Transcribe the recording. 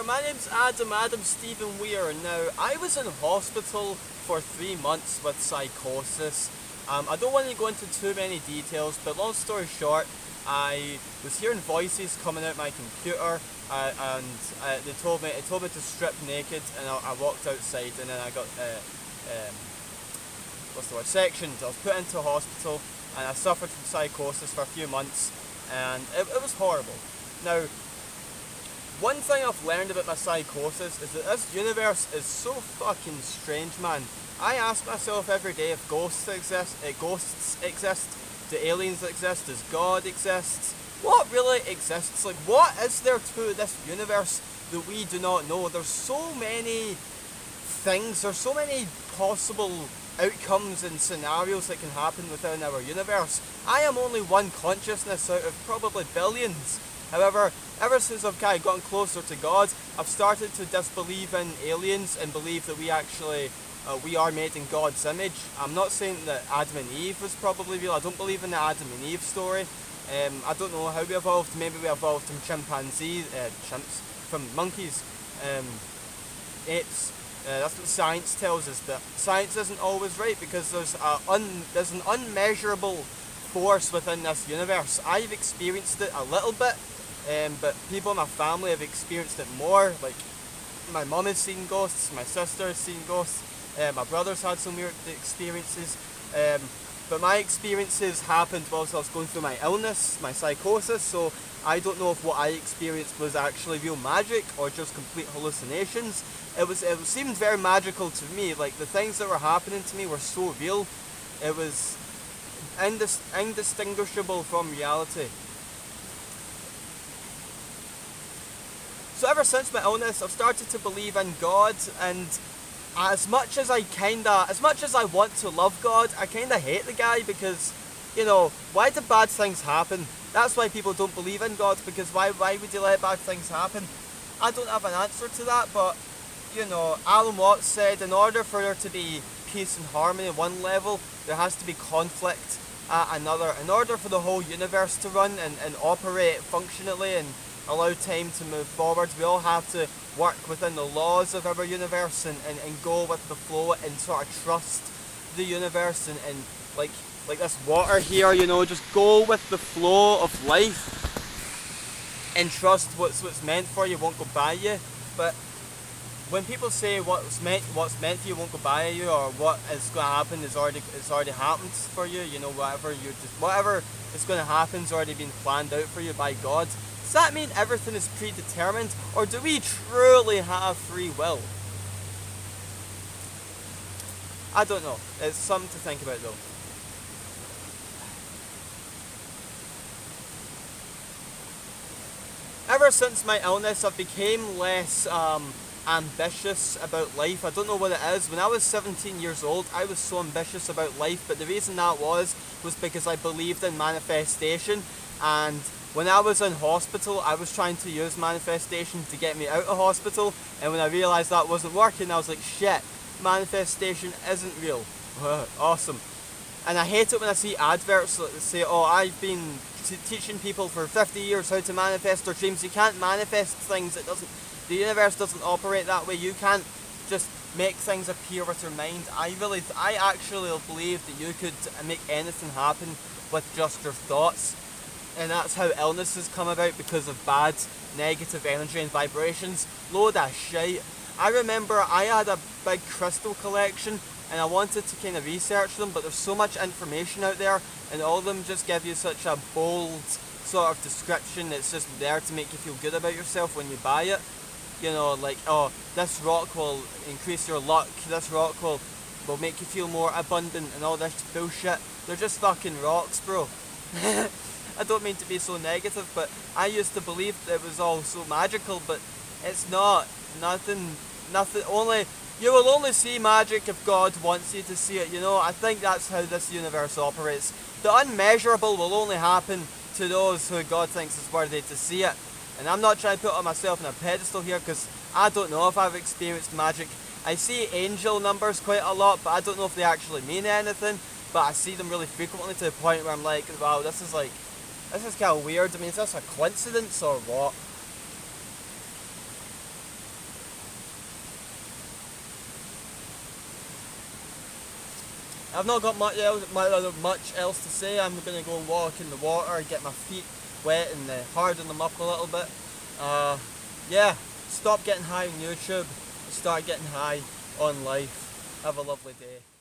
my name's Adam Stephen Weir. Now, I was in hospital for 3 months with psychosis. I don't want to go into too many details, but long story short, I was hearing voices coming out my computer, and it told me to strip naked, and I walked outside, and then I got sectioned. I was put into a hospital, and I suffered from psychosis for a few months, and it was horrible. Now, one thing I've learned about my psychosis is that this universe is so fucking strange, man. I ask myself every day if ghosts exist, do aliens exist, does God exist? What really exists? Like, what is there to this universe that we do not know? There's so many things, there's so many possible outcomes and scenarios that can happen within our universe. I am only one consciousness out of probably billions. However, ever since I've kind of gotten closer to God, I've started to disbelieve in aliens and believe that we are made in God's image. I'm not saying that Adam and Eve was probably real. I don't believe in the Adam and Eve story. I don't know how we evolved. Maybe we evolved from from monkeys, apes. That's what science tells us, that science isn't always right because there's an unmeasurable force within this universe. I've experienced it a little bit, but people in my family have experienced it more. Like, my mum has seen ghosts, my sister has seen ghosts, my brother's had some weird experiences, but my experiences happened whilst I was going through my illness, my psychosis, so I don't know if what I experienced was actually real magic or just complete hallucinations. It seemed very magical to me. Like, the things that were happening to me were so real. It was indistinguishable from reality. So ever since my illness, I've started to believe in God, and as much as I want to love God, I kinda hate the guy because, why do bad things happen? That's why people don't believe in God, because why would you let bad things happen? I don't have an answer to that, but, Alan Watts said in order for there to be peace and harmony at one level, there has to be conflict at another. In order for the whole universe to run and operate functionally and allow time to move forward, we all have to work within the laws of our universe and go with the flow and sort of trust the universe and like this water here, just go with the flow of life and trust what's meant for you won't go by you. But when people say what's meant for you won't go by you, or what is going to happen it's already happened for you, whatever is going to happen has already been planned out for you by God. Does that mean everything is predetermined, or do we truly have free will? I don't know. It's something to think about though. Ever since my illness, I've become less ambitious about life. I don't know what it is. When I was 17 years old, I was so ambitious about life, but the reason that was because I believed in manifestation, and when I was in hospital, I was trying to use manifestation to get me out of hospital, and when I realised that wasn't working, I was like, shit, manifestation isn't real. Awesome. And I hate it when I see adverts that say, oh, I've been teaching people for 50 years how to manifest their dreams. You can't manifest things. The universe doesn't operate that way. You can't just make things appear with your mind. I actually believe that you could make anything happen with just your thoughts. And that's how illnesses come about, because of bad negative energy and vibrations. Load of shit. I remember I had a big crystal collection and I wanted to kind of research them, but there's so much information out there and all of them just give you such a bold sort of description. It's just there to make you feel good about yourself when you buy it. Like, oh, this rock will increase your luck, this rock will make you feel more abundant and all this bullshit. They're just fucking rocks, bro. I don't mean to be so negative, but I used to believe that it was all so magical, but it's not. Nothing, you will only see magic if God wants you to see it, I think that's how this universe operates. The unmeasurable will only happen to those who God thinks is worthy to see it. And I'm not trying to put myself on a pedestal here, because I don't know if I've experienced magic. I see angel numbers quite a lot, but I don't know if they actually mean anything, but I see them really frequently to the point where I'm like, wow, this is kind of weird. I mean, is this a coincidence or what? I've not got much else to say. I'm going to go and walk in the water, get my feet wet and harden them up a little bit. Yeah, stop getting high on YouTube, start getting high on life. Have a lovely day.